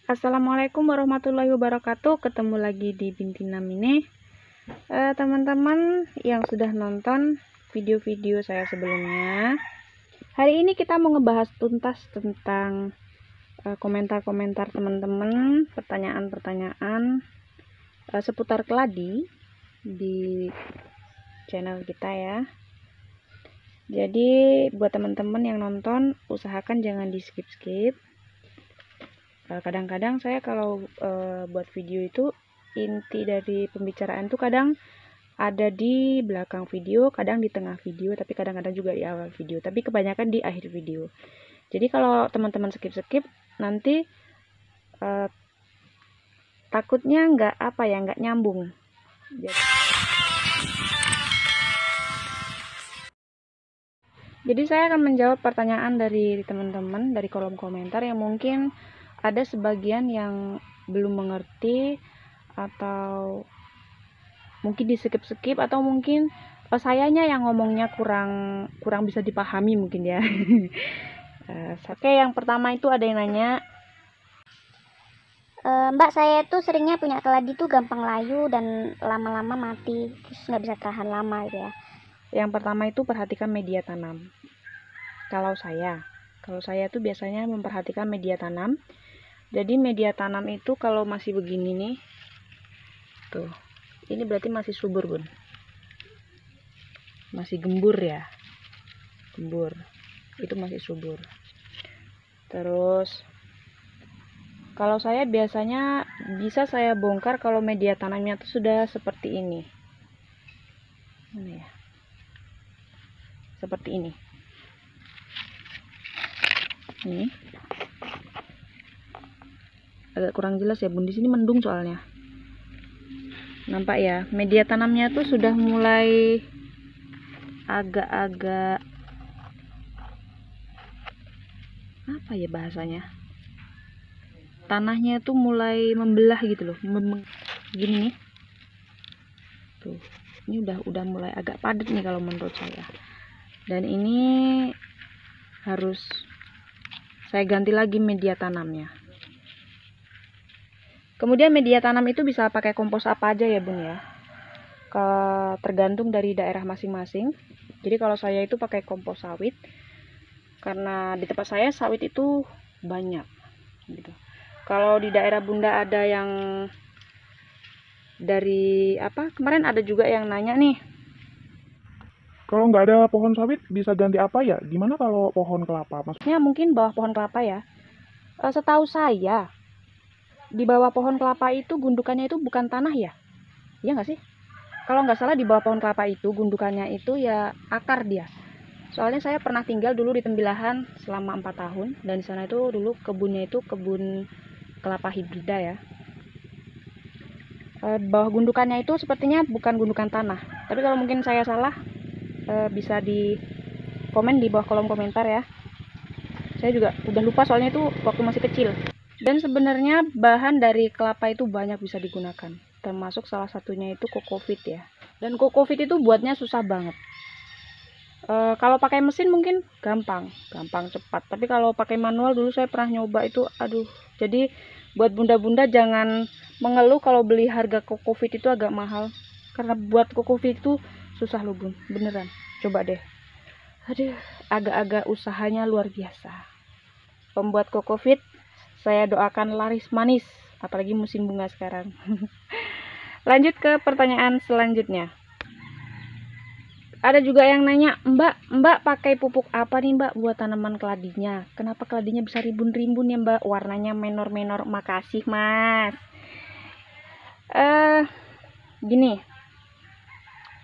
Assalamualaikum warahmatullahi wabarakatuh. Ketemu lagi di Binti Namine. Teman-teman yang sudah nonton video-video saya sebelumnya, hari ini kita mau ngebahas tuntas tentang komentar-komentar teman-teman, pertanyaan-pertanyaan seputar keladi di channel kita ya. Jadi buat teman-teman yang nonton, usahakan jangan di skip-skip. Kadang-kadang saya kalau buat video itu inti dari pembicaraan tuh kadang ada di belakang video, kadang di tengah video, tapi kadang-kadang juga di awal video, tapi kebanyakan di akhir video. Jadi kalau teman-teman skip-skip nanti takutnya nggak nyambung. Jadi saya akan menjawab pertanyaan dari teman-teman dari kolom komentar yang mungkin ada sebagian yang belum mengerti atau mungkin di skip-skip atau mungkin sayanya yang ngomongnya kurang bisa dipahami mungkin ya. Oke, yang pertama itu ada yang nanya, Mbak, saya tuh seringnya punya keladi tuh gampang layu dan lama-lama mati, terus nggak bisa tahan lama gitu ya. Yang pertama itu perhatikan media tanam. Kalau saya tuh biasanya memperhatikan media tanam. Jadi media tanam itu kalau masih begini nih, tuh, ini berarti masih subur bun, masih gembur ya, gembur, itu masih subur. Terus kalau saya biasanya bisa saya bongkar kalau media tanamnya tuh sudah seperti ini, mana ya, seperti ini, agak kurang jelas ya bun, di sini mendung soalnya. Nampak ya, media tanamnya tuh sudah mulai agak-agak apa ya bahasanya, tanahnya tuh mulai membelah gitu loh, gini nih. Tuh, ini udah mulai agak padat nih kalau menurut saya. Dan ini harus saya ganti lagi media tanamnya. Kemudian media tanam itu bisa pakai kompos apa aja ya bun ya, tergantung dari daerah masing-masing. Jadi kalau saya itu pakai kompos sawit karena di tempat saya sawit itu banyak gitu. Kalau di daerah bunda ada yang dari apa, kemarin ada juga yang nanya nih, Kalau nggak ada pohon sawit, bisa ganti apa ya? Gimana kalau pohon kelapa? maksudnya mungkin bawah pohon kelapa ya. Setahu saya di bawah pohon kelapa itu gundukannya itu bukan tanah ya, iya nggak sih? Kalau nggak salah di bawah pohon kelapa itu gundukannya itu ya akar dia. Soalnya saya pernah tinggal dulu di Tembilahan selama 4 tahun, dan di sana itu dulu kebunnya itu kebun kelapa hibrida ya. Bawah gundukannya itu sepertinya bukan gundukan tanah, tapi kalau mungkin saya salah bisa di komen di bawah kolom komentar ya. Saya juga udah lupa soalnya itu waktu masih kecil. Dan sebenarnya bahan dari kelapa itu banyak bisa digunakan, termasuk salah satunya itu kokofit ya. Dan kokofit itu buatnya susah banget. Kalau pakai mesin mungkin gampang cepat, tapi kalau pakai manual dulu saya pernah nyoba itu, aduh. Jadi buat bunda-bunda jangan mengeluh kalau beli harga kokofit itu agak mahal, karena buat kokofit itu susah loh bun, beneran. Coba deh, aduh, agak-agak usahanya luar biasa. Pembuat kokofit saya doakan laris manis, apalagi musim bunga sekarang. Lanjut ke pertanyaan selanjutnya. Ada juga yang nanya, Mbak pakai pupuk apa nih Mbak buat tanaman keladinya? Kenapa keladinya bisa rimbun-rimbun ya Mbak? Warnanya menor-menor. Makasih Mas. Gini,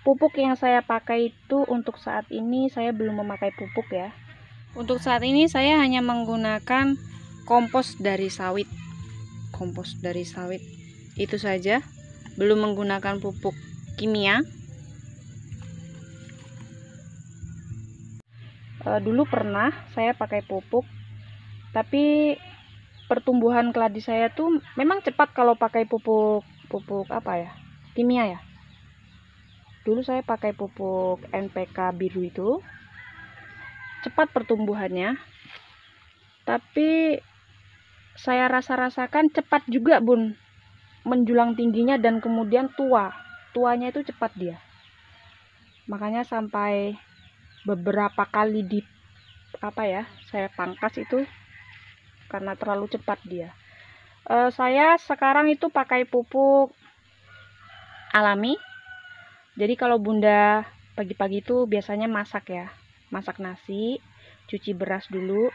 pupuk yang saya pakai itu untuk saat ini saya belum memakai pupuk ya. Untuk saat ini saya hanya menggunakan kompos dari sawit. Kompos dari sawit itu saja, belum menggunakan pupuk kimia. Dulu pernah saya pakai pupuk, tapi pertumbuhan keladi saya tuh memang cepat kalau pakai pupuk apa ya, kimia ya. Dulu saya pakai pupuk NPK biru itu, cepat pertumbuhannya, tapi saya rasakan cepat juga bun menjulang tingginya, dan kemudian tuanya itu cepat dia. Makanya sampai beberapa kali saya pangkas itu karena terlalu cepat dia. Saya sekarang itu pakai pupuk alami. Jadi kalau bunda pagi-pagi itu biasanya masak nasi, cuci beras dulu.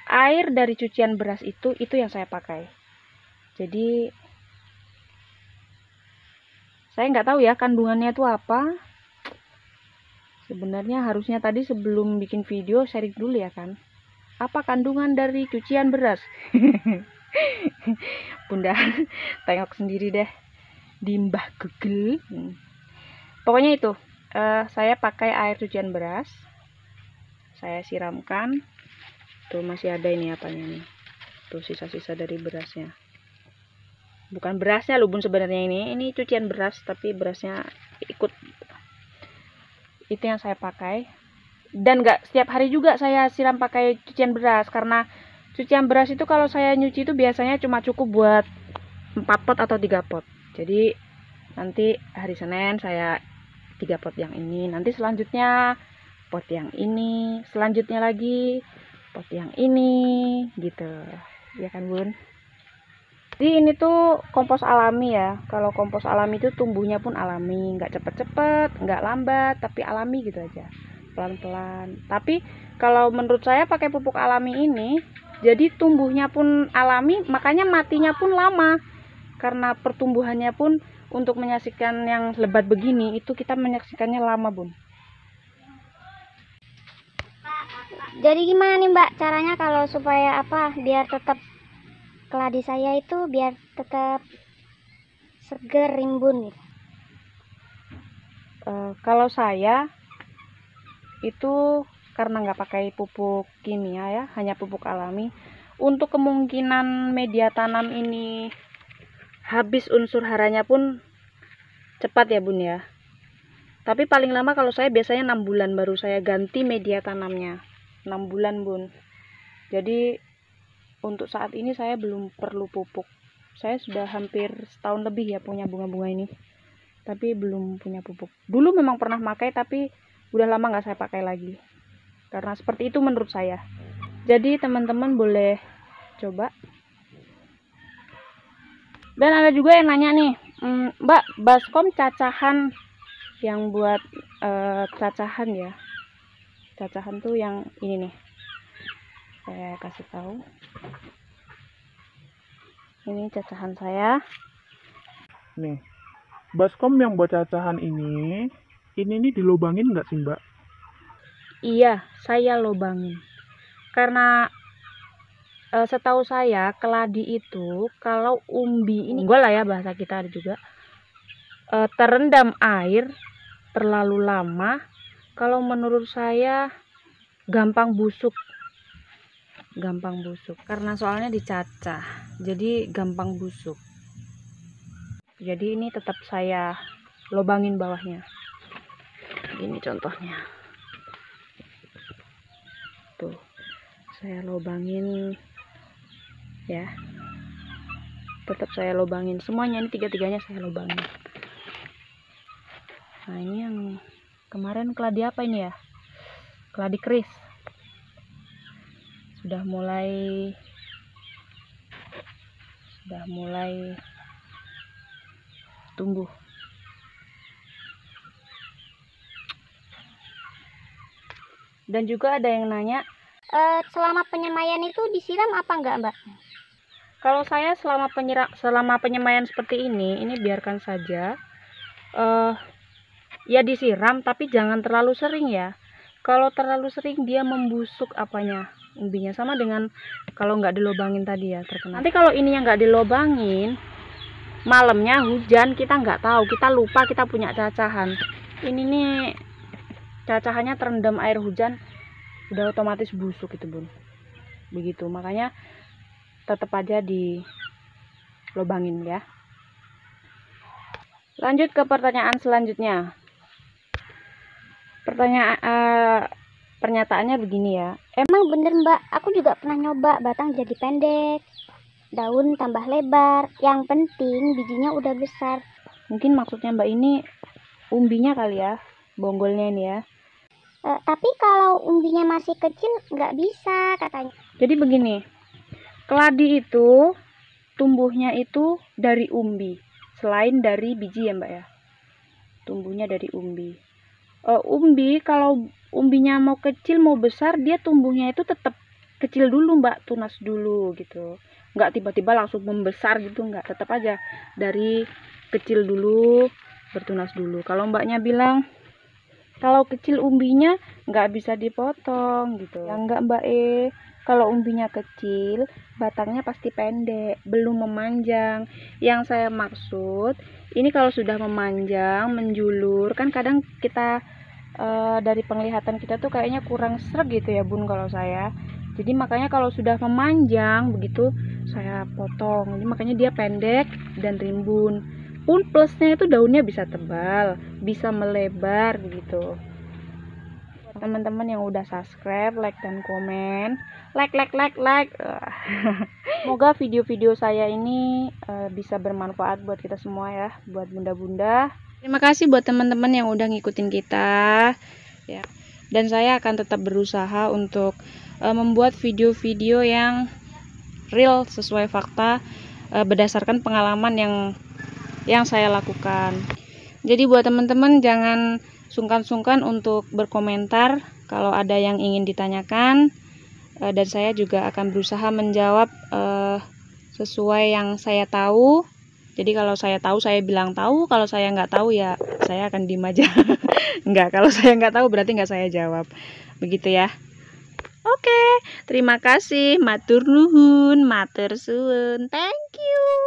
Air dari cucian beras itu yang saya pakai. Jadi saya nggak tahu ya kandungannya itu apa. Sebenarnya harusnya tadi sebelum bikin video sharing dulu ya kan. Apa kandungan dari cucian beras? Bunda tengok sendiri deh di Mbah Google. Pokoknya itu, saya pakai air cucian beras. Saya siramkan. Tuh masih ada ini apanya nih. Tuh sisa-sisa dari berasnya. Bukan berasnya loh bun sebenarnya ini cucian beras, tapi berasnya ikut. Itu yang saya pakai. Dan nggak setiap hari juga saya siram pakai cucian beras, karena cucian beras itu kalau saya nyuci itu biasanya cuma cukup buat 4 pot atau 3 pot. Jadi nanti hari Senin saya 3 pot yang ini, nanti selanjutnya pot yang ini, selanjutnya lagi pot yang ini, gitu ya kan bun. Jadi ini tuh kompos alami ya. Kalau kompos alami itu tumbuhnya pun alami, nggak cepet-cepet, nggak lambat, tapi alami gitu aja, pelan-pelan. Tapi kalau menurut saya pakai pupuk alami ini, jadi tumbuhnya pun alami, makanya matinya pun lama. Karena pertumbuhannya pun untuk menyaksikan yang lebat begini, itu kita menyaksikannya lama bun. Jadi gimana nih Mbak caranya kalau supaya biar tetap keladi saya itu biar tetap seger rimbun gitu? Kalau saya itu karena nggak pakai pupuk kimia ya, hanya pupuk alami. Untuk kemungkinan media tanam ini habis unsur haranya pun cepat ya bun ya. Tapi paling lama kalau saya biasanya 6 bulan baru saya ganti media tanamnya. 6 bulan bun. Jadi untuk saat ini saya belum perlu pupuk. Saya sudah hampir setahun lebih ya punya bunga-bunga ini, tapi belum punya pupuk. Dulu memang pernah pakai, tapi udah lama nggak saya pakai lagi, karena seperti itu menurut saya. Jadi teman-teman boleh coba. Dan ada juga yang nanya nih, Mbak, baskom cacahan yang buat cacahan ya. Cacahan tuh yang ini nih. Saya kasih tahu. Ini cacahan saya. Nih, baskom yang buat cacahan ini nih dilobangin nggak sih Mbak? Iya, saya lobangin. Karena setahu saya keladi itu kalau umbi ini, enggak lah ya bahasa kita ada juga, terendam air terlalu lama, kalau menurut saya gampang busuk karena soalnya dicacah, jadi gampang busuk. Jadi ini tetap saya lobangin bawahnya. Ini contohnya tuh, saya lobangin ya, tetap saya lobangin semuanya, ini tiga-tiganya saya lobangin. Nah ini yang kemarin keladi apa ini ya, keladi keris, sudah mulai tumbuh. Dan juga ada yang nanya, Selama penyemaian itu disiram apa enggak Mbak? kalau saya selama penyemaian seperti ini biarkan saja. Ya disiram, tapi jangan terlalu sering ya. Kalau terlalu sering dia membusuk umbinya, sama dengan kalau nggak dilobangin tadi ya, terkena. Nanti kalau ini yang nggak dilobangin, malamnya hujan, kita nggak tahu, kita lupa kita punya cacahan. Ini nih cacahannya terendam air hujan, udah otomatis busuk itu bun. Begitu, makanya tetap aja dilobangin ya. Lanjut ke pertanyaan selanjutnya. Pernyataannya begini ya. Emang bener Mbak, aku juga pernah nyoba batang jadi pendek. daun tambah lebar. Yang penting bijinya udah besar. Mungkin maksudnya Mbak ini umbinya kali ya, bonggolnya ini ya. Tapi kalau umbinya masih kecil nggak bisa katanya. Jadi begini, keladi itu tumbuhnya itu dari umbi, selain dari biji ya Mbak ya. Tumbuhnya dari umbi. Umbi kalau umbinya mau kecil mau besar, dia tumbuhnya itu tetap kecil dulu Mbak, tunas dulu gitu. Nggak tiba-tiba langsung membesar gitu, nggak, tetap aja dari kecil dulu bertunas dulu. Kalau Mbaknya bilang kalau kecil umbinya nggak bisa dipotong gitu, ya enggak Mbak kalau umbinya kecil batangnya pasti pendek, belum memanjang. Yang saya maksud ini kalau sudah memanjang menjulur, kan kadang kita dari penglihatan kita tuh kayaknya kurang sreg gitu ya Bun kalau saya. Jadi makanya kalau sudah memanjang begitu saya potong. Jadi makanya dia pendek dan rimbun. Pun plusnya itu daunnya bisa tebal, bisa melebar gitu. Teman-teman yang udah subscribe, like dan komen, like. Semoga video-video saya ini bisa bermanfaat buat kita semua ya, buat bunda-bunda. Terima kasih buat teman-teman yang udah ngikutin kita ya. Dan saya akan tetap berusaha untuk membuat video-video yang real, sesuai fakta, berdasarkan pengalaman yang saya lakukan. Jadi buat teman-teman jangan sungkan-sungkan untuk berkomentar kalau ada yang ingin ditanyakan, dan saya juga akan berusaha menjawab sesuai yang saya tahu. Jadi kalau saya tahu saya bilang tahu, kalau saya nggak tahu ya saya akan diem aja. Enggak, kalau saya nggak tahu berarti nggak saya jawab, begitu ya. Oke, terima kasih, matur nuhun, matur suwun, thank you.